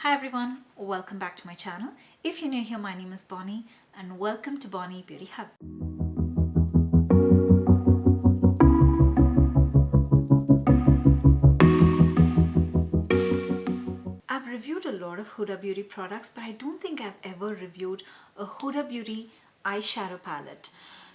Hi everyone, welcome back to my channel. If you're new here, my name is Bonnie and welcome to Bonny Beauty Hub. I've reviewed a lot of Huda Beauty products, but I don't think I've ever reviewed a Huda Beauty eyeshadow palette.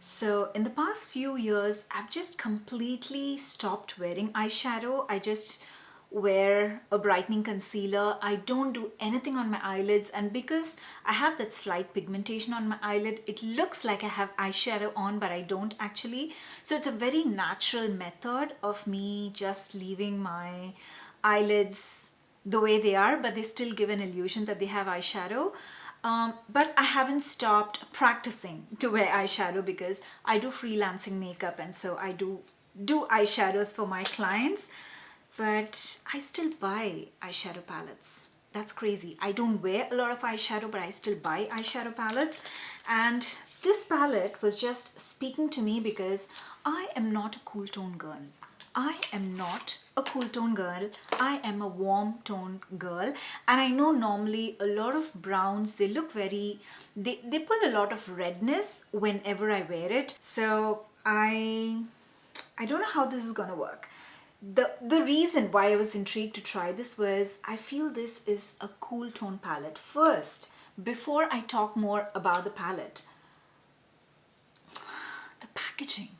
So in the past few years, I've just completely stopped wearing eyeshadow. I just wear a brightening concealer. I don't do anything on my eyelids, and because I have that slight pigmentation on my eyelid, it looks like I have eyeshadow on, but I don't actually. So it's a very natural method of me just leaving my eyelids the way they are, but they still give an illusion that they have eyeshadow. But I haven't stopped practicing to wear eyeshadow because I do freelancing makeup, and so I do eyeshadows for my clients. But I still buy eyeshadow palettes. That's crazy. I don't wear a lot of eyeshadow, but I still buy eyeshadow palettes. And this palette was just speaking to me because I am not a cool tone girl. I am not a cool tone girl. I am a warm tone girl. And I know normally a lot of browns, they look very, they pull a lot of redness whenever I wear it. So I don't know how this is gonna work. The reason why I was intrigued to try this was I feel this is a cool tone palette. First, before I talk more about the palette, the packaging.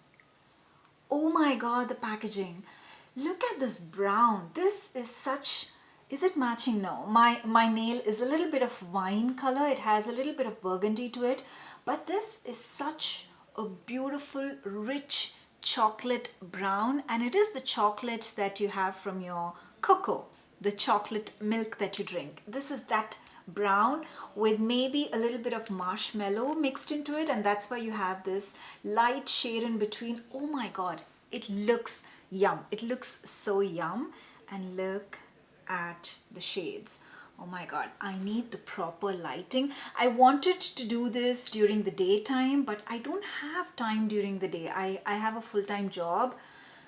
Oh my god, the packaging. Look at this brown. This is such, is it matching? No, my nail is a little bit of wine color. It has a little bit of burgundy to it, but this is such a beautiful, rich chocolate brown, and it is the chocolate that you have from your cocoa, the chocolate milk that you drink. This is that brown with maybe a little bit of marshmallow mixed into it, and that's why you have this light shade in between. Oh my god, it looks yum. It looks so yum. And look at the shades. Oh my god, I need the proper lighting. I wanted to do this during the daytime, but I don't have time during the day. I have a full-time job.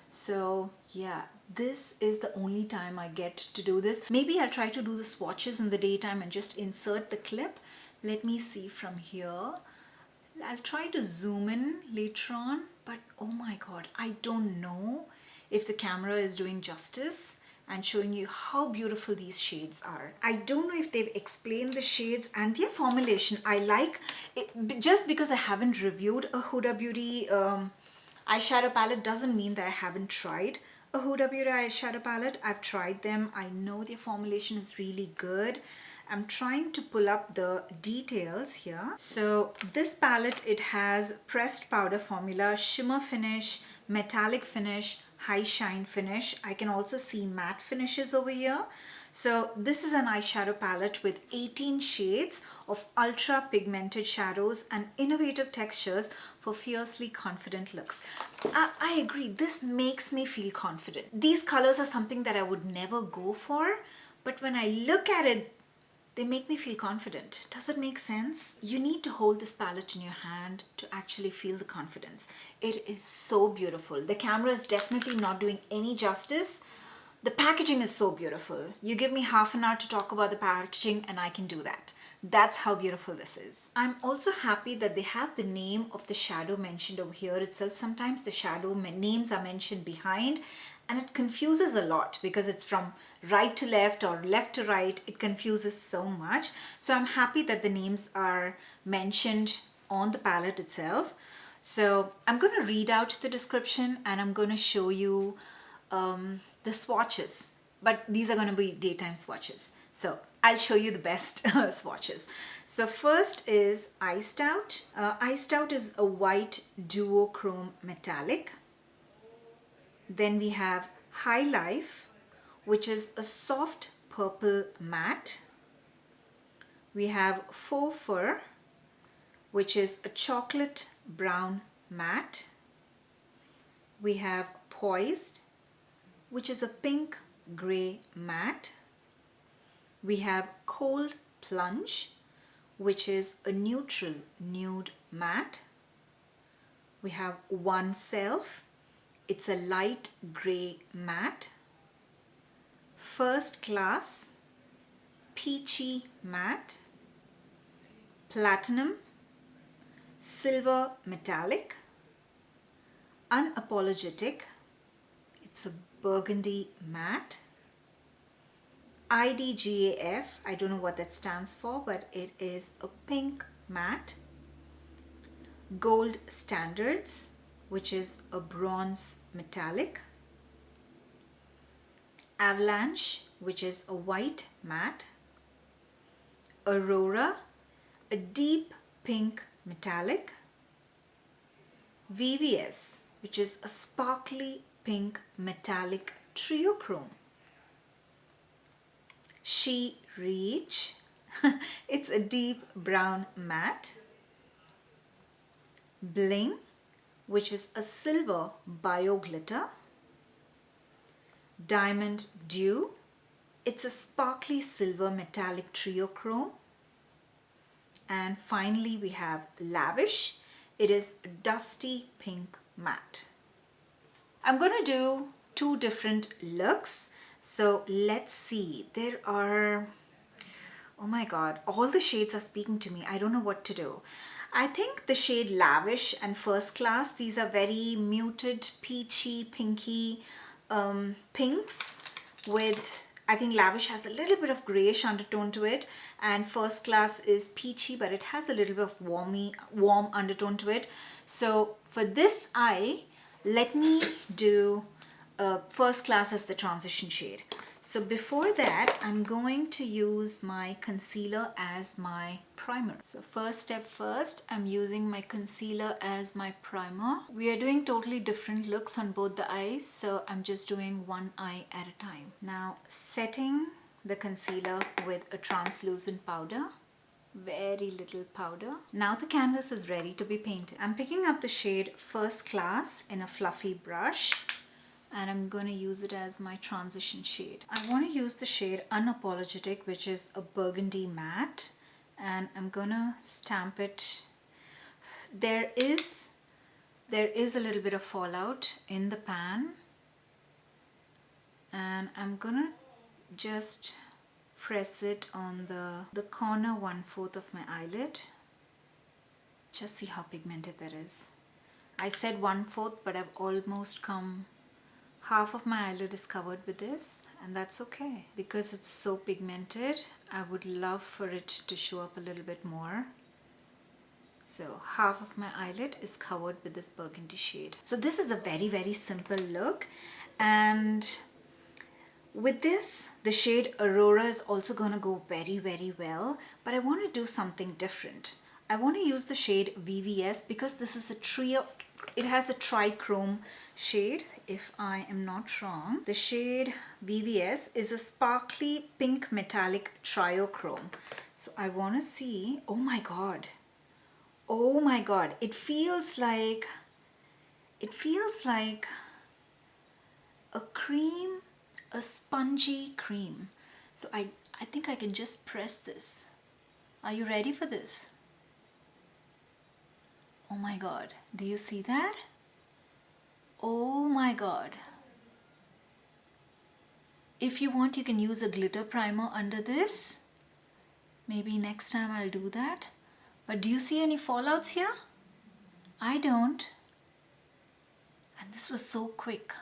So yeah, this is the only time I get to do this. Maybe I'll try to do the swatches in the daytime and just insert the clip. Let me see from here. I'll try to zoom in later on, but oh my god, I don't know if the camera is doing justice and showing you how beautiful these shades are. I don't know if they've explained the shades and their formulation. I like it. Just because I haven't reviewed a Huda Beauty eyeshadow palette doesn't mean that I haven't tried a Huda Beauty eyeshadow palette. I've tried them. I know their formulation is really good. I'm trying to pull up the details here. So this palette, it has pressed powder formula, shimmer finish, metallic finish, high shine finish. I can also see matte finishes over here. So this is an eyeshadow palette with 18 shades of ultra pigmented shadows and innovative textures for fiercely confident looks. I agree, this makes me feel confident. These colors are something that I would never go for, but when I look at it, they make me feel confident. Does it make sense? You need to hold this palette in your hand to actually feel the confidence. It is so beautiful. The camera is definitely not doing any justice. The packaging is so beautiful. You give me half an hour to talk about the packaging and I can do that. That's how beautiful this is. I'm also happy that they have the name of the shadow mentioned over here itself. Sometimes the shadow names are mentioned behind, and it confuses a lot because it's from right to left or left to right. It confuses so much. So I'm happy that the names are mentioned on the palette itself. So I'm going to read out the description and I'm going to show you the swatches, but these are going to be daytime swatches. So I'll show you the best swatches. So first is Iced Out. Iced Out is a white duochrome metallic. Then we have High Life, which is a soft purple matte. We have Faux Fur, which is a chocolate brown matte. We have Poised, which is a pink gray matte. We have Cold Plunge, which is a neutral nude matte. We have Oneself. It's a light gray matte. First Class, peachy matte, platinum, silver metallic, unapologetic, it's a burgundy matte, IDGAF, I don't know what that stands for, but it is a pink matte, gold standards, which is a bronze metallic, avalanche, which is a white matte, aurora, a deep pink metallic, VVS, which is a sparkly pink metallic triochrome, She Reach, it's a deep brown matte, Bling, which is a silver bio glitter, Diamond Dew, it's a sparkly silver metallic triochrome, and finally we have Lavish, it is dusty pink matte. I'm going to do two different looks, so let's see. There are, oh my god, all the shades are speaking to me. I don't know what to do. I think the shade Lavish and First Class, these are very muted, peachy, pinky pinks with, I think Lavish has a little bit of grayish undertone to it, and First Class is peachy, but it has a little bit of warm undertone to it. So for this eye, let me do First Class as the transition shade. So before that, I'm going to use my concealer as my primer. So first step first, I'm using my concealer as my primer. We are doing totally different looks on both the eyes, so I'm just doing one eye at a time. Now setting the concealer with a translucent powder, very little powder. Now the canvas is ready to be painted. I'm picking up the shade First Class in a fluffy brush, and I'm going to use it as my transition shade. I want to use the shade Unapologetic, which is a burgundy matte, and I'm going to stamp it. There is a little bit of fallout in the pan, and I'm going to just press it on the corner 1/4 of my eyelid. Just see how pigmented that is. I said 1/4, but I've almost come, half of my eyelid is covered with this, and that's okay because it's so pigmented. I would love for it to show up a little bit more. So half of my eyelid is covered with this burgundy shade. So this is a very, very simple look, and with this, the shade Aurora is also going to go very, very well, but I want to do something different. I want to use the shade VVS because this is a trio. It has a trichrome shade, if I am not wrong. The shade VVS is a sparkly pink metallic triochrome. So I want to see, oh my god, it feels like a cream, a spongy cream. So I think I can just press this. Are you ready for this? Oh my god, do you see that? Oh my god. If you want, you can use a glitter primer under this. Maybe next time I'll do that. But do you see any fallouts here? I don't. And this was so quick.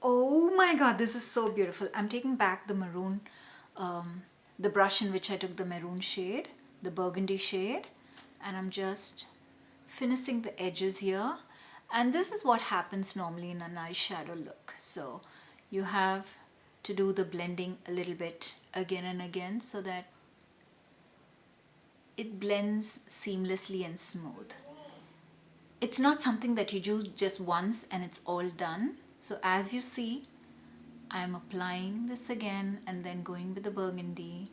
Oh my god, this is so beautiful. I'm taking back the maroon, the brush in which I took the maroon shade, the burgundy shade, and I'm just finishing the edges here. And this is what happens normally in an eyeshadow look. So you have to do the blending a little bit again and again so that it blends seamlessly and smooth. It's not something that you do just once and it's all done. So as you see, I'm applying this again and then going with the burgundy,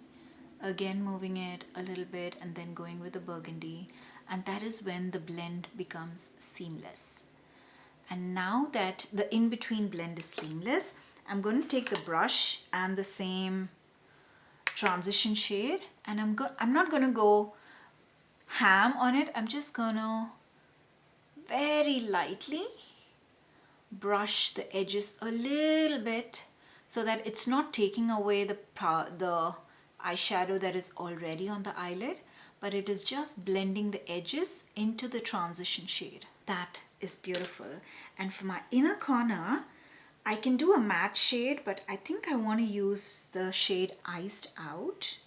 again moving it a little bit and then going with the burgundy, and that is when the blend becomes seamless. And now that the in-between blend is seamless, I'm going to take the brush and the same transition shade, and I'm not going to go ham on it. I'm just going to very lightly brush the edges a little bit so that it's not taking away the eyeshadow that is already on the eyelid, but it is just blending the edges into the transition shade. That is beautiful. And for my inner corner, I can do a matte shade, but I think I want to use the shade Iced Out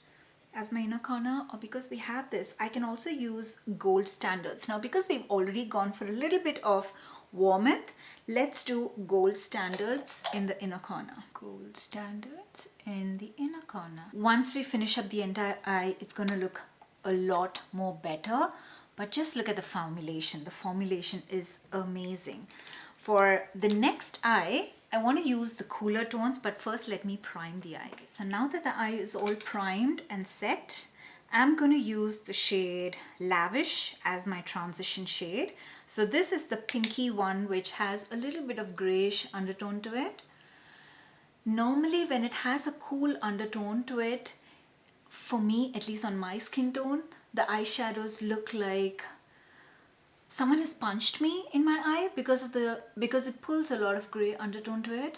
as my inner corner, or because we have this, I can also use Gold Standards. Now, because we've already gone for a little bit of warmth, let's do Gold Standards in the inner corner. Gold Standards in the inner corner. Once we finish up the entire eye, it's going to look a lot more better. But just look at the formulation. The formulation is amazing. For the next eye, I want to use the cooler tones, but first let me prime the eye. Okay, so now that the eye is all primed and set, I'm going to use the shade Lavish as my transition shade. So this is the pinky one, which has a little bit of grayish undertone to it. Normally when it has a cool undertone to it, for me, at least on my skin tone, the eyeshadows look like someone has punched me in my eye because it pulls a lot of gray undertone to it.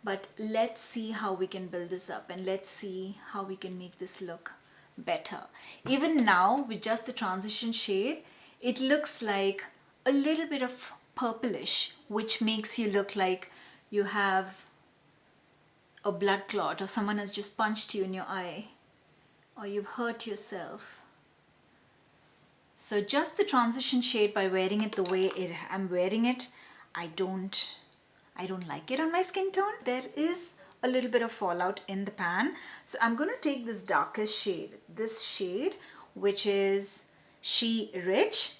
But let's see how we can build this up, and let's see how we can make this look better. Even now, with just the transition shade, it looks like a little bit of purplish, which makes you look like you have a blood clot, or someone has just punched you in your eye, or you've hurt yourself. So just the transition shade, by wearing it the way I'm wearing it, I don't like it on my skin tone. There is a little bit of fallout in the pan. So I'm going to take this darkest shade, this shade, which is She Rich.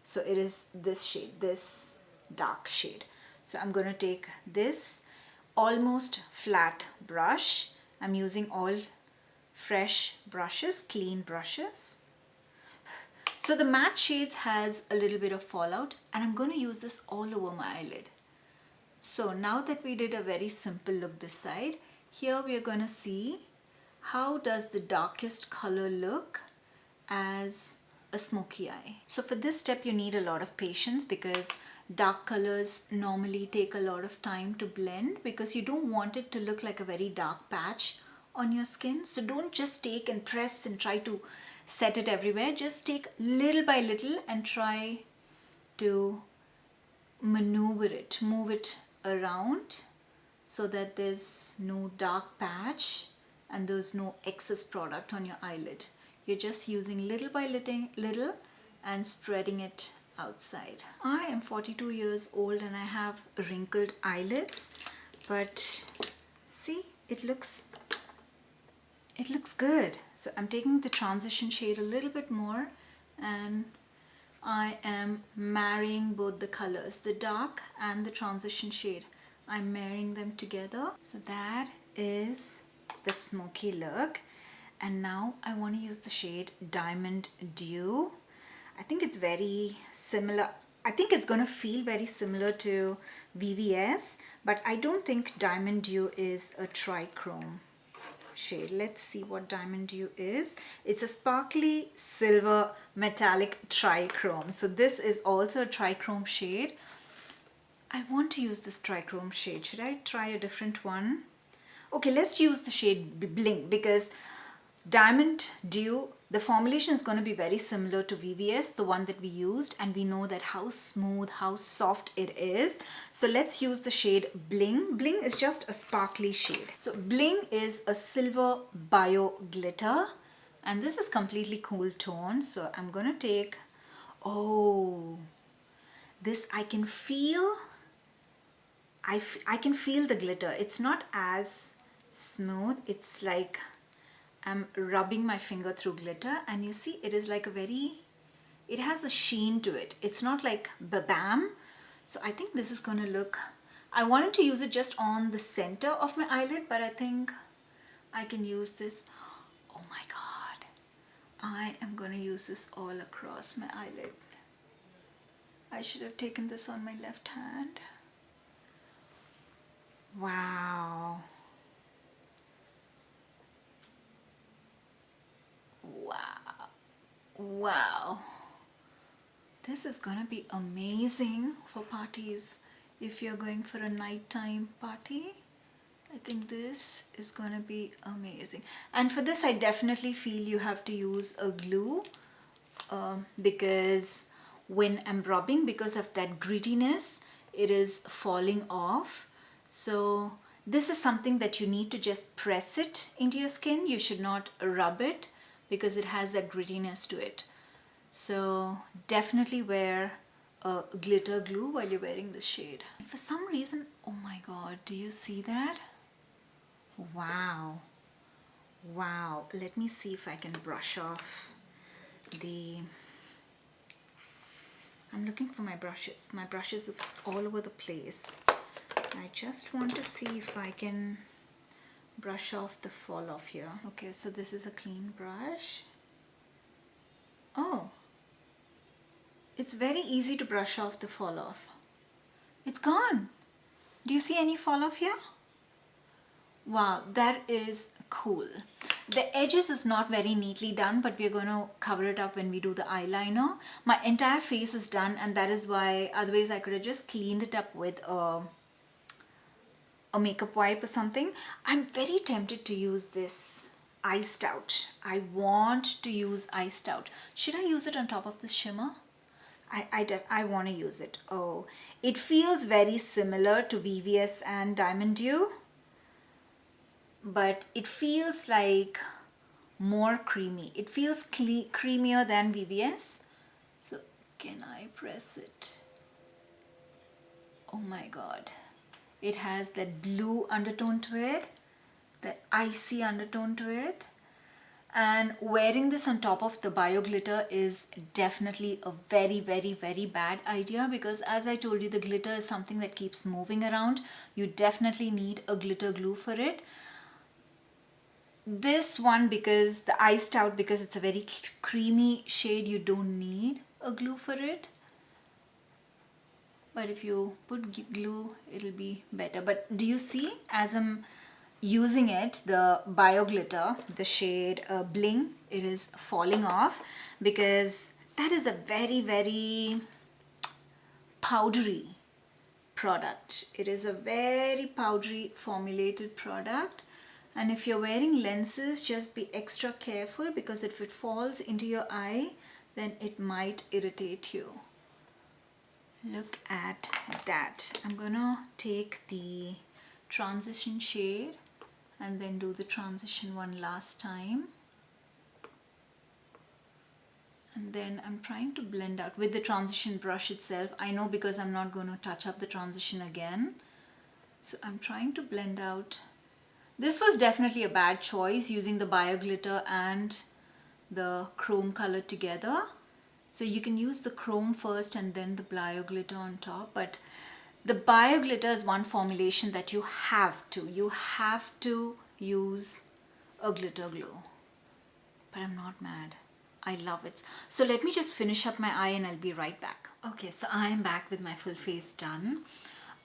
So it is this shade, this dark shade. So I'm going to take this almost flat brush. I'm using all fresh brushes, clean brushes. So the matte shades has a little bit of fallout, and I'm going to use this all over my eyelid. So now that we did a very simple look this side, here we are going to see how does the darkest color look as a smoky eye. So for this step you need a lot of patience, because dark colors normally take a lot of time to blend, because you don't want it to look like a very dark patch on your skin. So don't just take and press and try to set it everywhere. Just take little by little and try to maneuver it, move it around so that there's no dark patch and there's no excess product on your eyelid. You're just using little by little and spreading it outside. I am 42 years old and I have wrinkled eyelids, but see, it looks good. So I'm taking the transition shade a little bit more, and I am marrying both the colors, the dark and the transition shade. I'm marrying them together. So that is the smoky look. And now I want to use the shade Diamond Dew. I think it's very similar. I think it's going to feel very similar to VVS, but I don't think Diamond Dew is a trichrome shade. Let's see what Diamond Dew is. It's a sparkly silver metallic trichrome. So this is also a trichrome shade. I want to use this trichrome shade. Should I try a different one? Okay, let's use the shade Bling, because Diamond Dew, the formulation is going to be very similar to VVS, the one that we used, and we know that how smooth, how soft it is. So let's use the shade Bling. Bling is just a sparkly shade. So Bling is a silver bio glitter, and this is completely cool tone. So I'm going to take, oh, this I can feel, I can feel the glitter. It's not as smooth. It's like I'm rubbing my finger through glitter, and you see it is like it has a sheen to it. It's not like bam. So I think this is going to look, I wanted to use it just on the center of my eyelid, but I think I can use this. Oh my God. I am going to use this all across my eyelid. I should have taken this on my left hand. Wow. Wow. Wow. This is gonna be amazing for parties. If you're going for a nighttime party I think this is gonna be amazing. And for this, I definitely feel you have to use a glue because when I'm rubbing, because of that grittiness, it is falling off. So this is something that you need to just press it into your skin. You should not rub it because it has that grittiness to it. So definitely wear a glitter glue while you're wearing this shade. For some reason, oh my god, do you see that? Wow. Wow. Let me see if I can brush off the... I'm looking for my brushes. My brushes are all over the place. I just want to see if I can brush off the fall off here. Okay, so this is a clean brush. Oh, it's very easy to brush off the fall off. It's gone. Do you see any fall off here? Wow, that is cool. The edges is not very neatly done, but we're going to cover it up when we do the eyeliner. My entire face is done, and that is why otherwise I could have just cleaned it up with a makeup wipe or something. I'm very tempted to use this eye stout. I want to use eye stout. Should I use it on top of the shimmer? I want to use it. Oh, it feels very similar to VVS and Diamond Dew, but it feels like more creamy. It feels creamier than VVS. So can I press it? Oh my god. It has that blue undertone to it, that icy undertone to it. And wearing this on top of the bio glitter is definitely a very, very, very bad idea, because as I told you, the glitter is something that keeps moving around. You definitely need a glitter glue for it. This one, because the eye stout, because it's a very creamy shade, you don't need a glue for it. But if you put glue, it'll be better. But do you see, as I'm using it, the bio glitter, the shade Bling, it is falling off, because that is a very, very powdery product. It is a very powdery formulated product. And if you're wearing lenses, just be extra careful, because if it falls into your eye, then it might irritate you. Look at that. I'm gonna take the transition shade and then do the transition one last time. And then I'm trying to blend out with the transition brush itself. I know, because I'm not going to touch up the transition again. So I'm trying to blend out. This was definitely a bad choice, using the bio glitter and the chrome color together. So you can use the chrome first and then the bio glitter on top. But the bio glitter is one formulation that you have to use a glitter glue. But I'm not mad. I love it. So let me just finish up my eye and I'll be right back. Okay, so I am back with my full face done.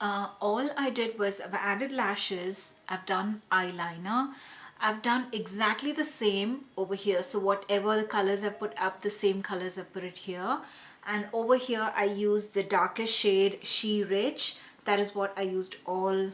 All I did was I've added lashes, I've done eyeliner, I've done exactly the same over here. So whatever the colors I've put up, the same colors I've put it here. And over here I used the darkest shade She Rich. That is what I used all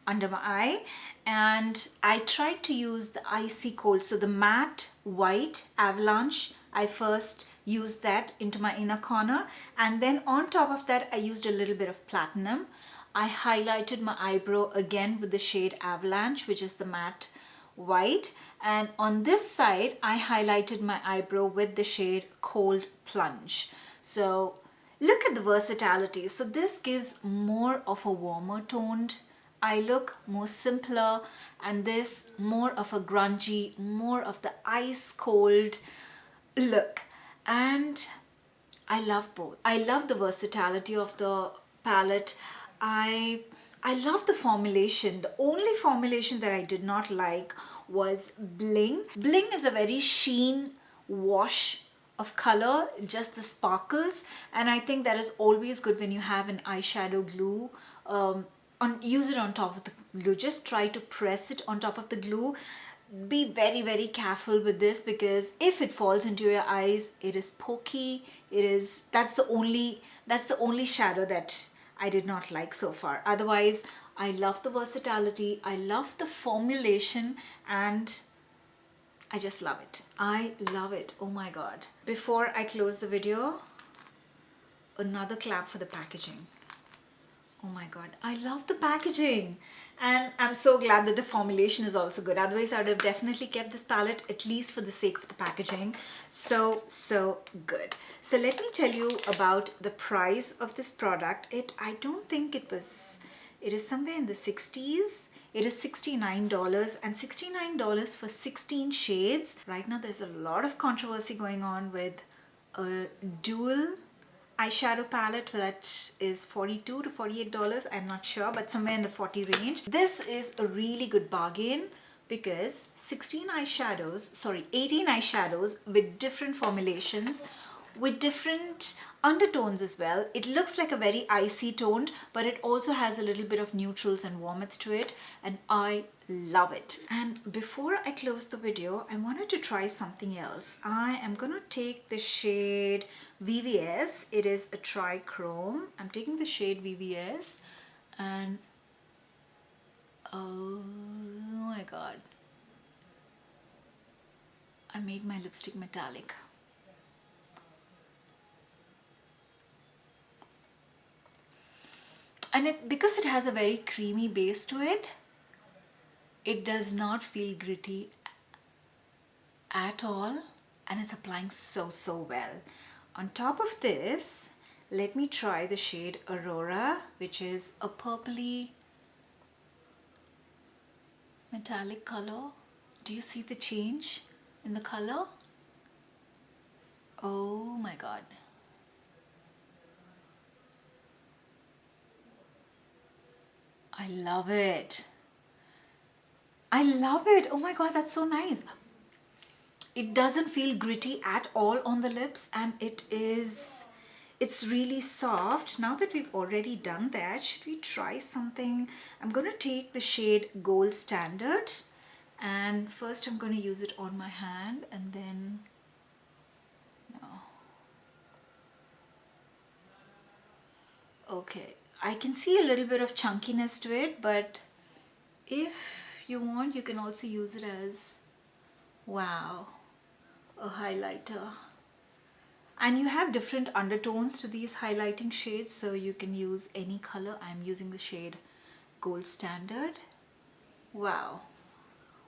under my eye. And I tried to use the Icy Cold. So the matte white Avalanche, I first used that into my inner corner. And then on top of that, I used a little bit of platinum. I highlighted my eyebrow again with the shade Avalanche, which is the matte white. And on this side, I highlighted my eyebrow with the shade Cold Plunge. So look at the versatility. So this gives more of a warmer toned eye look, more simpler, and this more of a grungy, more of the ice cold look. And I love both. I love the versatility of the palette. I love the formulation. The only formulation that I did not like was Bling. Bling is a very sheen wash of color, just the sparkles, and I think that is always good when you have an eyeshadow glue. Use it on top of the glue. Just try to press it on top of the glue. Be very, very careful with this, because if it falls into your eyes, it is pokey. That's the only shadow that I did not like so far. Otherwise, I love the versatility, I love the formulation, and I just love it. I love it. Oh my god. Before I close the video, another clap for the packaging. Oh my god, I love the packaging, and I'm so glad that the formulation is also good. Otherwise I would have definitely kept this palette, at least for the sake of the packaging. So good. So let me tell you about the price of this product. I don't think it is somewhere in the 60s. It is $69, and $69 for 16 shades. Right now there's a lot of controversy going on with a dual eyeshadow palette that is $42 to $48. I'm not sure, but somewhere in the 40 range. This is a really good bargain because 18 eyeshadows with different formulations, with different undertones as well. It looks like a very icy toned, but it also has a little bit of neutrals and warmth to it, and I love it. And before I close the video, I wanted to try something else. I am gonna take the shade VVS. It is a trichrome. I'm taking the shade VVS, and oh my god, I made my lipstick metallic. And because it has a very creamy base to it, it does not feel gritty at all, and it's applying so well. On top of this, let me try the shade Aurora, which is a purpley metallic color. Do you see the change in the color? Oh my god. I love it. I love it. Oh my god, that's so nice. It doesn't feel gritty at all on the lips, and it's really soft. Now that we've already done that, should we try something? I'm gonna take the shade Gold Standard, and first I'm gonna use it on my hand, and then no. Okay, I can see a little bit of chunkiness to it, but if you want, you can also use it as, wow, a highlighter. And you have different undertones to these highlighting shades, so you can use any color. I'm using the shade Gold Standard. Wow,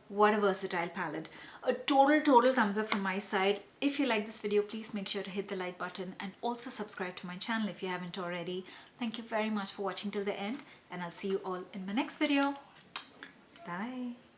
what a versatile palette. A total thumbs up from my side. If you like this video, please make sure to hit the like button and also subscribe to my channel if you haven't already. Thank you very much for watching till the end, and I'll see you all in my next video. Bye.